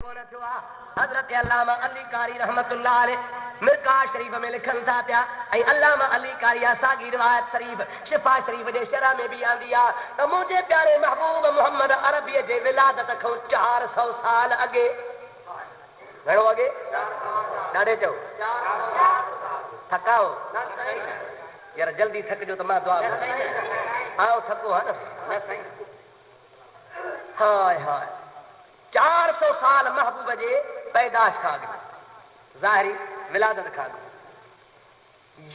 कोन थियो आ। हजरत अल्लामा अली कारी रहमतुल्लाह अलैह मिरका शरीफ में लिखन था पिया ऐं अल्लामा अली कारी सागी रिवायत शरीफ शिफा शरीफ जे शरह में भी आंदी आ त मुझे प्यारे महबूब मोहम्मद अरबी जे विलादत खां 400 साल अगे घणो अगे ॾाढे चओ थकाओ यार जल्दी थक जो तो मां दुआ आओ थको है ना हाय हाय 400 साल महबूब जे पैदाश का अगे ज़ाहिरी विलादत का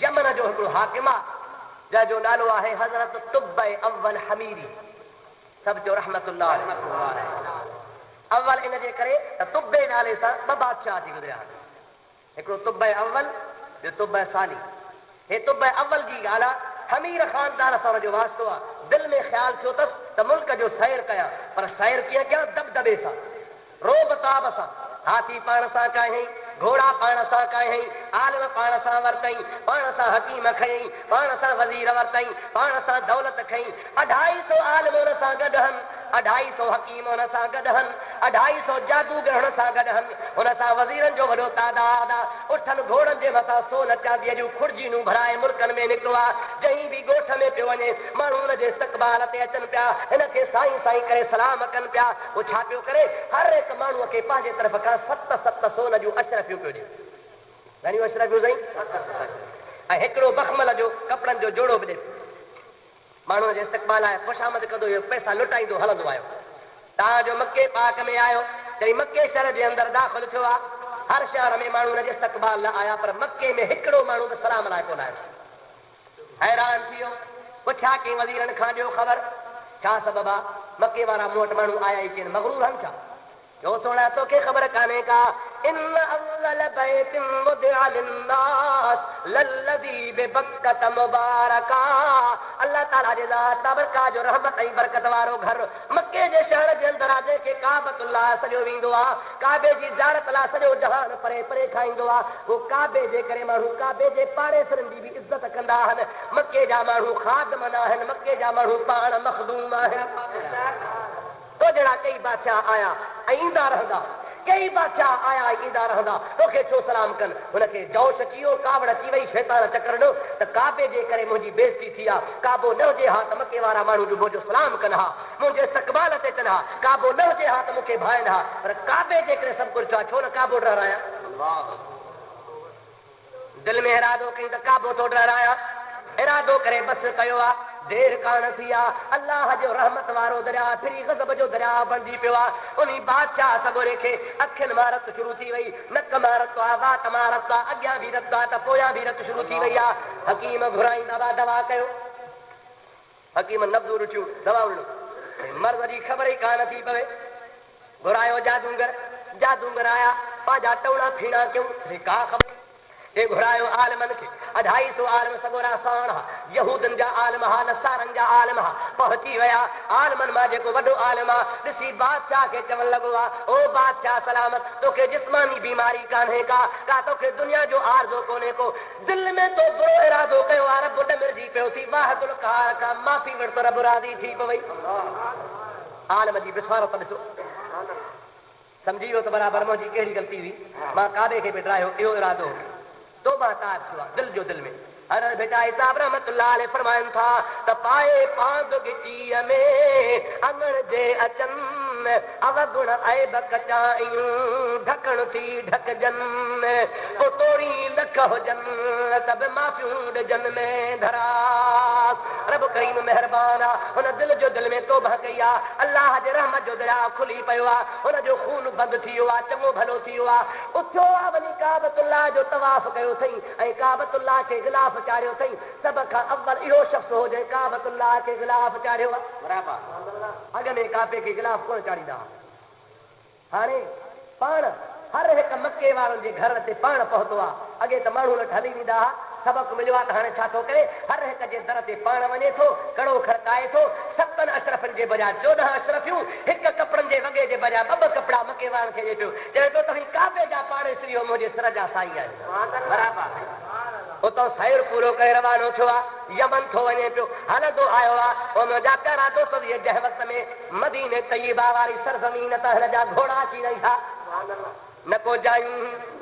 यमन जो हिकिड़ो हाकिम आहे जंहिंजो नालो आहे हज़रत तुब्बे अव्वल हमीरी सब जो रहमतुल्लाह अव्वल इन जे करे त तुब्बे नाले सां ॿ बादशाह अची गुज़रिया हिकिड़ो तुब्बे अव्वल ॿियो तुब्बे सानी हे तुब्बे अव्वल जी ॻाल्हि आहे हमीर ख़ानदान सां जो वास्तो आहे दिल में ख़्याल थियो अथसि त मुल्क जो सैर कयां पर सैर कीअं कयां दबदबे सां रोब ताब सां हाथी पाण सां कयईं घोड़ा पाण सां कयईं आलिम पाण सां वरतई पाण सां हकीम खयईं पाण सां वज़ीर वरतई पाण सां दौलत खयईं 250 आलिम हुन सां गॾु आहिनि 250 हकीम हुन सां गॾु आहिनि 250 जादूगर हुन सां गॾु आहिनि हुन सां वज़ीरनि जो वॾो तादाद आहे उठनि घोड़नि जे मथां सोन चांदीअ जूं खुर्जीनूं भराए मुल्कनि में निकिरो आहे जंहिं बि ॻोठ में पियो वञे माण्हू हुन जे इस्तक़बाल ते अचनि पिया हिनखे साईं साईं करे सलाम कनि पिया उहो छा पियो करे हर हिकु माण्हूअ खे पंहिंजे तरफ़ खां 7 सोन जूं अशरफियूं पियो ॾिए घणियूं अशरफियूं साईं ऐं हिकिड़ो बख़मल जो कपिड़नि जो जोड़ो बि ॾिए माण्हूअ जे इस्तक़बाल आहे ख़ुशामद कंदो इहो पैसा लुटाईंदो हलंदो आयो तव्हांजो मके पाक में आयो चई मके शहर जे अंदरि दाख़िल थियो आहे हर शहर में माण्हू हुन जे इस्तक़बाल लाइ आया पर मके में हिकिड़ो माण्हू बि सलाम लाइ कोन आयो हैरान थी वियो पुछा कई वज़ीरनि खां ॾियो ख़बर छा सबबु आहे मके वारा मूं वटि माण्हू आया ई कोन मग़रूर आहिनि छा जो सोना तोखे ख़बर कान्हे का इन अव्वल बैतिन वुदिअ लिन्नास लल्लज़ी बिबक्कत मुबारका अल्लाह ताला जे ज़ात ताबरका जो रहमत ऐं बरकत वारो घर मके जे शहर जे अंदरि आहे जंहिंखे काबतुल्लाह सॼो वेंदो आहे काबे जी ज़ियारत लाइ सॼो जहान परे परे खाईंदो आहे उहो काबे जे करे माण्हू काबे जे पाड़ेसरनि जी बि इज़त कंदा आहिनि मके जा माण्हू खादम न आहिनि मके जा माण्हू पाण मखदूम आहिनि तो जहिड़ा कई बादशाह आया ऐं ईंदा रहंदा कई बादशाह आया ईंदा रहंदा तोखे छो सलाम कनि हुनखे जोश अची वियो कावड़ अची वई शैतान चकर ॾिनो त काबे जे करे मुंहिंजी बेइज़ती थी आहे काबो न हुजे हा त मके वारा माण्हू जो मुंहिंजो सलाम कनि हा मुंहिंजे इस्तक़बाल ते अचनि हा काबो न हुजे हा त मूंखे भाइनि हा पर काबे जे करे सभु कुझु आहे छो न काबो डराया दिलि में इरादो कई त काबो थो डराया इरादो करे बसि कयो आहे देर कान थी आहे अल्लाह जो रहमत वारो दरिया फिरी गज़ब जो दरिया बणिजी पियो आहे उन बादशाह सॻोरे खे अखियुनि मां रत शुरू थी वई नक मां रत आहे वात मां रत आहे अॻियां बि रत आहे त पोयां बि रत शुरू थी वई आहे हकीम घुराई दवा कयो हकीम नब्ज़ूं ॾिठियूं दवा ॾिनो मर्ज़ जी ख़बर ई कान थी पवे घुरायो जादूगर आया पंहिंजा टोड़ा फीणा कयूं का ख़बर हे घुरायो आलमनि खे 250 आलम सॻोरा साण यहूदनि जा आलम हा नसारनि जा आलम हा पहुची विया आलमनि मां जेको वॾो आलम आहे ॾिसी बादशाह खे चवणु लॻो आहे ओ बादशाह सलामत तोखे जिस्मानी बीमारी कान्हे का तोखे दुनिया जो आरज़ो कोन्हे को दिलि में तो बुरो इरादो कयो आहे रब ॾमिरजी पियो थी वाहिदुल क़हार खां माफ़ी वठि त रब राज़ी थी पवई आलम जी बिस्वारत ॾिसो सम्झी वियो त बराबरि मुंहिंजी कहिड़ी ग़लती हुई मां काबे खे बि ड्रायो इहो इरादो हो तौबा ताब थियो दिल जो दिल में हर बेटा साहब रहमतुल्लाह अलैह फरमाइनि था त पाए पांद गिचीअ में अंगण जे अचन अवगुण ऐब कचायूं ढकण थी ढकजन पोइ तोरी लख हुजन सभ माफ़ियूं ॾिजन में धरा रब करीम मेहरबान आहे हुन दिल जो दिल में तौबा कई आहे अल्लाह जे रहमत जो दरिया खुली पियो आहे हुनजो खून बंदि थी वियो आहे चङो भलो थी वियो आहे उथियो आहे वञी काबतुल्लाह जो तवाफ़ कयो अथई ऐं काबतुल्लाह खे गिलाफ़ चाढ़ियो अथई सभ खां अव्वल इहो शख़्स हो जंहिं काबतुल्लाह खे गिलाफ़ चाढ़ियो आहे अॻ में काबे खे गिलाफ़ कोन चाढ़ींदा हाणे पाण हर हिकु मके वारनि जे घर ते पाण पहुतो आहे अॻे त माण्हू लट हली वेंदा हुआ सबक मिलियो आहे त हाणे छा थो करे हर हिकु जे दर ते पाण वञे थो कड़ो खड़काए थो 7 अशरफनि जे बजाय 14 अशरफियूं हिकु कपिड़नि जे वॻे जे बजाय 2 कपिड़ा मके वारनि खे ॾिए पियो चए पियो तव्हीं काबे जा पाड़ेसरी हो मुंहिंजे सिर जा साईं आहियो बराबरि उतां सैर पूरो करे रवानो थियो आहे यमन थो वञे पियो हलंदो आयो आहे मुंहिंजा प्यारा दोस्त जंहिं वक़्त में मदीने तय्यबा वारी सरज़मीन त हिन जा घोड़ा अची रही था न को जायूं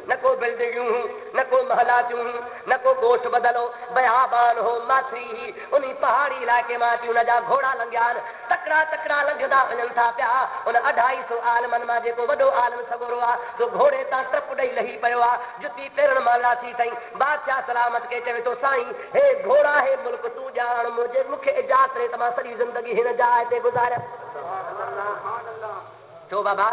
न को बिल्डिंगूं न को महलातियूं न को गोठ बदलो बयाबान हो माथरी ही उन पहाड़ी इलाके मां थी उन जा घोड़ा लंघिया तकड़ा तकड़ा लंघंदा वञनि था पिया उन 250 आलमनि मां जेको वॾो आलम सगोरो आहे जो घोड़े तां टप ॾेई लही पियो आहे जुती पेरनि मां लाथी अथई बादशाह सलामत खे चवे थो साईं हे घोड़ा हे मुल्क तूं ॼाण मूंखे इजाज़त ॾे त मां सॼी ज़िंदगी हिन जाइ ते गुज़ारियां छो बाबा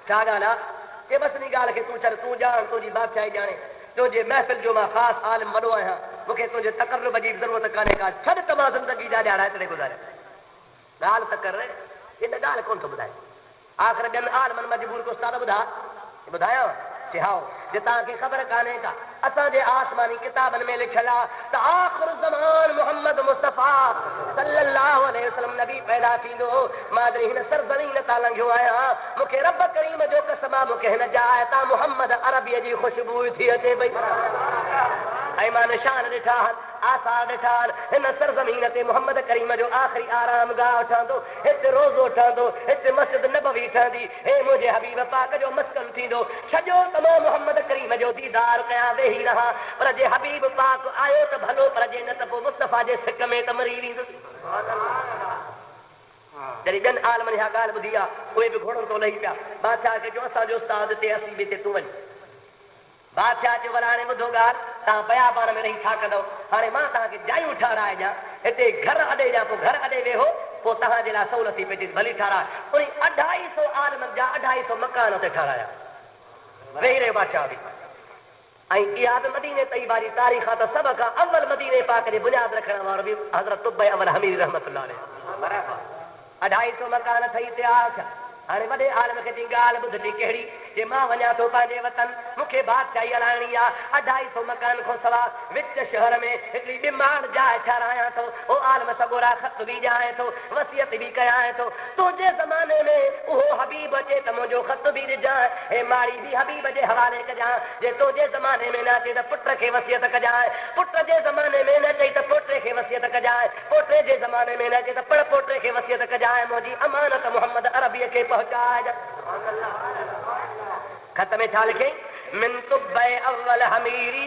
छा ॻाल्हि आहे के बस नी गाल के तू चल तू जान तुझी बादशाही जाने तुझे महफिल जो मां खास आलिम वॾो आहियां मूंखे तुझे तकर्रुब जी ज़रूरत कान्हे का छॾ त मां ज़िंदगी जा ॾियाराए तॾहिं गुज़ारे ॻाल्हि त कर इन ॻाल्हि कोन थो ॿुधाए आख़िर ॿियनि आलिमनि मजबूर को उस्ताद ॿुधायां चहाओ जे तव्हांखे ख़बर कान्हे का असांजे आसमानी किताबनि में लिखियल आहे त आख़िर ज़मान मुहम्मद मुस्तफ़ा सल्लल्लाहु अलैहि वसल्लम नबी पैदा थींदो मां जॾहिं हिन सरज़मीन तां लंघियो आहियां मूंखे रब करीम जो कसम आहे मूंखे हिन जाइ तां मुहम्मद अरबीअ जी ख़ुशबू थी अचे पई ऐं मां निशान ॾिठा आहिनि आसार ॾिठा आहिनि हिन सरज़मीन ते मुहम्मद करीम जो आख़िरी आराम गाह ठहंदो हिते रोज़ो ठहंदो हिते मस्जिद नबवी ठहंदी हे मुंहिंजे हबीब पाक जो मस्कन थींदो सॼो तमामु मुहम्मद करीम जो दीदार कयां वेही रहा पर जे हबीब पाक आयो त भलो पर जे न त पोइ मुस्तफ़ा जे सिक में त मरी वेंदुसि जॾहिं ॿियनि आलमनि इहा ॻाल्हि ॿुधी आहे उहे बि घोड़नि तो लही पिया बादशाह खे जो असांजो उस्ताद ते असीं बि हिते तूं वञ बादशाह चयो भला हाणे ॿुधो ॻाल्हि तव्हां बयाबान में रही छा कंदव हाणे मां तव्हांखे जायूं ठाराए ॾियां हिते घर अॾे ॾियां पोइ घर अॾे वेहो पोइ तव्हांजे लाइ सहूलियत थी पइजी भली ठाराए उन 250 आलमनि जा 250 मकान हुते ठाराया वेही रहियो बादशाह बि ऐं इहा बि मदीने तैयबा जी तारीख़ आहे त सभ खां अव्वल मदीने पाक जी बुनियाद रखण वारो बि हज़रत तुबै अव्वल हमीरी रहमतुल्लाह अलैह 250 मकान ठही तयार थिया हाणे वॾे आलम खे ॻाल्हि ॿुधजी कहिड़ी जे मां वञा थो पंहिंजे वतन मूंखे बादशाही हलाइणी आहे 250 मकान खां सवाइ विच शहर में हिकिड़ी बीमार जाइ ठारायां थो उहो आलम सगोरा ख़त बि ॾियां थो वसियत बि कयां थो तुंहिंजे ज़माने में उहो हबीब अचे त मुंहिंजो ख़त बि ॾिजां हे माड़ी बि हबीब जे हवाले कजां जे तुंहिंजे ज़माने में न अचे त पुट खे वसियत कजां पुट जे ज़माने में न अचे त पोटे खे वसियत कजां पोटे जे ज़माने में न अचे त पड़ पोटे खे वसियत कजां मुंहिंजी अमानत मुहम्मद अरबीअ खे पहुचाए खत में छा लिखे मिन तुबै अव्वल हमीरी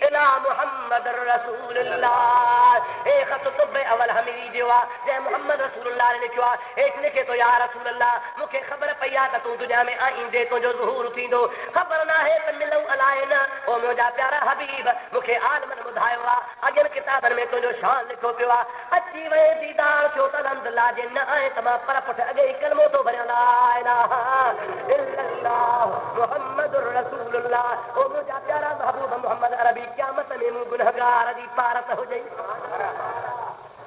इला मुहम्मद रसूलुल्लाह हे खत तुबै अव्वल हमीरी जो आहे जंहिं मुहम्मद रसूलुल्लाह ने लिखियो आहे हेठि लिखे थो या रसूलुल्लाह मूंखे ख़बर पई आहे त तूं दुनिया में आईंदे तुंहिंजो ज़ुहूर थींदो ख़बर न आहे त मिलूं अलाए न ओ मुंहिंजा प्यारा हबीब मूंखे आलमनि ॿुधायो आहे अॻियनि किताबनि में तुंहिंजो शान लिखियो पियो आहे अची वए दीदार थियो त अलहमदुलिल्लाह जे न आहे त मां पर पुठ अॻे ई कलमो थो भरियां ला इलाहा इल्लल्लाह मुहम्मदुर रसूलुल्लाह ओ मुंहिंजा प्यारा महबूब मुहम्मद अरबी क़यामत में मूं गुनहगार जी पारत हुजे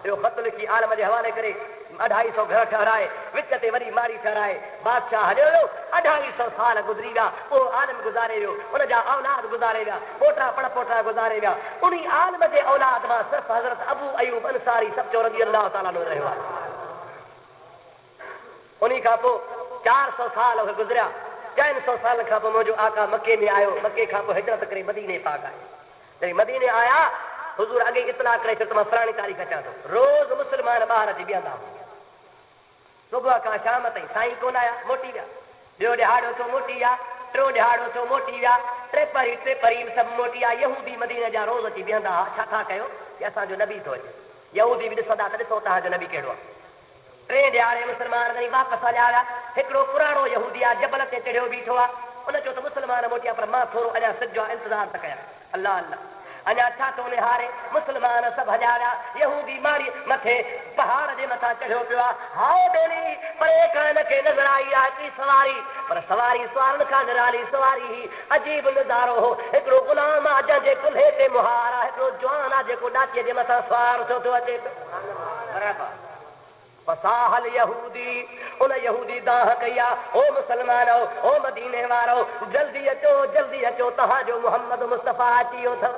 इहो ख़त लिखी आलम जे हवाले करे 250 घर ठहराए विच ते वरी मारी ठहराए बादशाह हलियो वियो 250 साल गुज़री विया उहो आलम गुज़ारे वियो उन जा औलाद गुज़ारे विया पोटा पड़ पोटा गुज़ारे विया उन आलम जे औलाद मां सिर्फ़ हज़रत अबू अयूब अंसारी सब रज़ी अल्लाह ताला नो रहियो आहे उन खां पोइ 400 साल गुज़रिया 400 साल खां पोइ मुंहिंजो आका मके में आयो मके खां पोइ हिजरत करे मदीने पाक आयो जॾहिं मदीने आया हुज़ूर अॻे इतला करे छॾियो त मां फलाणी तारीख़ अचां थो रोज़ मुस्लमान ॿाहिर अची बीहंदा सुबुह खां शाम ताईं साईं कोन आया मोटी विया ॿियो ॾिहाड़ो थियो मोटी विया टियों ॾिहाड़ो थियो मोटी विया टे परी सभु मोटी विया यहूदी मदीने जा रोज़ अची बीहंदा हुआ छा था कयो की असांजो नबी थो अचे यहूदी बि ॾिसंदा त ॾिसो तव्हांजो नबी कहिड़ो आहे टे ॾिहाड़े मुस्लमान वरी वापसि हलिया विया हिकिड़ो पुराणो यहूदी आहे जबल ते चढ़ियो बीठो आहे उन चयो त मुस्लमान मोटिया पर मां थोरो अञा सिज जो इंतज़ार त कयां अल्लाह अल्लाह अञा छा थो निहारे मुस्लमान सभु हलिया विया यहूदी मारी मथे पहाड़ जे मथां चढ़ियो पियो आहे हाओ बेली परे खां हिनखे नज़र आई आहे हिकिड़ी सवारी पर सवारी सवारनि खां निराली सवारी ही अजीब नज़ारो हो हिकिड़ो गुलाम आहे जंहिंजे कुल्हे ते मुहार आहे हिकिड़ो जवान आहे जेको ॾाचीअ जे मथां सवार थियो थो अचे फसाहल यहूदी उन यहूदी दाह कई आहे ओ मुसलमानो ओ मदीने वारो जल्दी अचो तव्हांजो मुहम्मद मुस्तफ़ा अची वियो अथव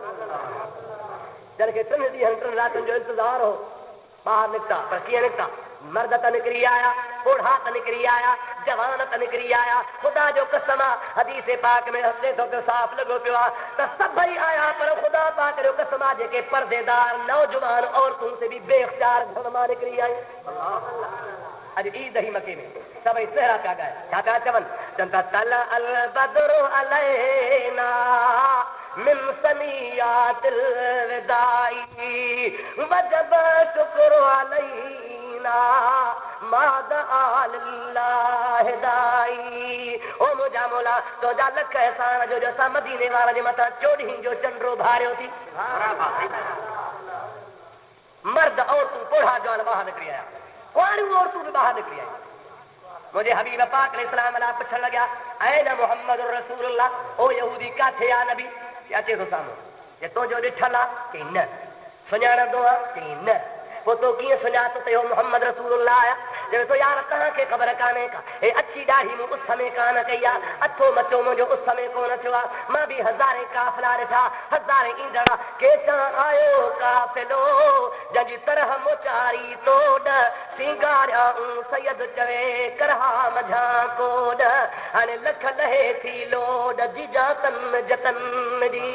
जंहिंखे 3 ॾींहंनि 3 रातियुनि जो इंतज़ार हो ॿाहिरि निकिता पर कीअं निकिता मर्द त निकिरी आया बूढ़ा त निकिरी आया जवान त निकिरी आया ख़ुदा जो कसम आहे हदीस पाक में हसे थो साफ़ लॻो पियो आहे त सभई आया पर ख़ुदा पाक जो कसम आहे जेके परदेदार नौजवान औरतूं से बि बेख्तियार घर मां निकिरी आयूं अॼु ईद ही मके में सभई सहरा पिया ॻाए छा पिया चवनि चंदा तला अल बदरो अलैना मिन सनियातिल विदाई वजब शुक्र अलैना माद अल्लाह दाई। ओ मुझा मौला तो जा लख एहसान जो जो मदीने वाला जे मथा चोॾहीं जो चंड्रो भारियो थी। मर्द औरतूं पोढ़ा जवान ॿाहिरि निकिरी आया, कुआरियूं औरतूं बि ॿाहिरि निकिरी आयूं। मुंहिंजे हबीब पाक अलैहिस्सलाम अला पुछण लॻा ऐं न मोहम्मद रसूलुल्लाह, ओ यहूदी काथे आ नबी? अचे थो साम्हूं, जे तुंहिंजो ॾिठल आहे चई न, सुञाणंदो आहे चई न, पोइ तो कीअं सुञातो त इहो मोहम्मद रसूलुल्लाह आया? चवे थो यार तव्हांखे ख़बर कान्हे का, हे अची ॾाढी मूं उस में कान कई आहे, अथो मचो मुंहिंजो उस में कोन थियो आहे। मां बि हज़ारे काफ़िला ॾिठा, हज़ारे ईंदड़, केसां आयो काफ़िलो जंहिंजी तरह मोचारी तोड़ सिंगारिया सैयद चवे करहा मझा कोड। हाणे लख लहे थी लोड जीजा तन जतन जी।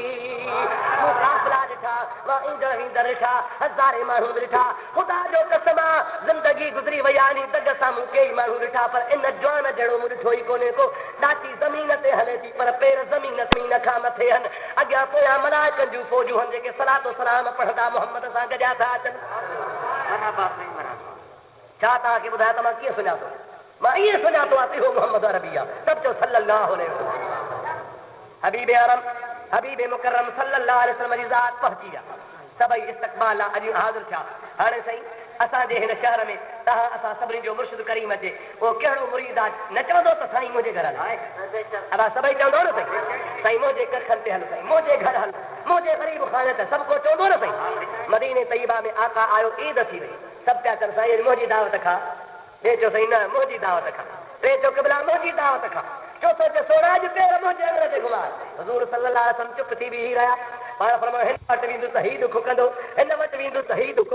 मूं काफ़िला ॾिठा, मां ईंदड़ वींदड़ ॾिठा, हज़ारे माण्हू ॾिठा। ख़ुदा जो कसम आहे ज़िंदगी गुज़री वई आहे, दग सां मूं कई माण्हू ॾिठा, पर इन जवान जहिड़ो मूं ॾिठो ई कोन्हे को। ॾाटी ज़मीन ते हले थी पर पेर ज़मीन खां मथे आहिनि, अॻियां पोयां मलाइकनि जूं फ़ौजूं आहिनि जेके सलातो सलाम पढ़ंदा मोहम्मद सां गॾिया था अचनि। छा तव्हांखे ॿुधायां त मां कीअं सुञातो? मां ईअं सुञातो आहे इहो मोहम्मद अरबी आहे। सभु चओ सल्लल्लाहु अलैहि वसल्लम। हबीब अरम हबीब मुकर्रम सल्लल्लाहु अलैहि वसल्लम जी ज़ात पहुची आहे, सभई इस्तक़बाल आहे, अॼु हाज़िर थिया। हाणे साईं असांजे हिन शहर में तव्हां असां सभिनी जो मुर्शिद करीम अचे, उहो कहिड़ो मुरीद आहे न चवंदो त साईं मुंहिंजे घर हल, असां सभई चवंदो न साईं, साईं मुंहिंजे कखनि ते हल, साईं मुंहिंजे घर हल, मुंहिंजे ग़रीब खाने ते, सभु को चवंदो न साईं। मदीने तैयबा में आका आयो, ईद थी वई, सभु पिया चवनि साईं मुंहिंजी दावत खा, ॿिए चयो साईं न मुंहिंजी दावत खा, टे चयो क़िबला मुंहिंजी दावत खा, चौथो चयो सोना अॼु पेर मुंहिंजे अंगर ते घुमाए। हुज़ूर सल्लल्लाहु अलैहि वसल्लम चुप थी बीही रहिया। पाण फरमायो हिन वटि वेंदुसि त ही ॾुख कंदो, हिन वटि वेंदुसि त ही ॾुख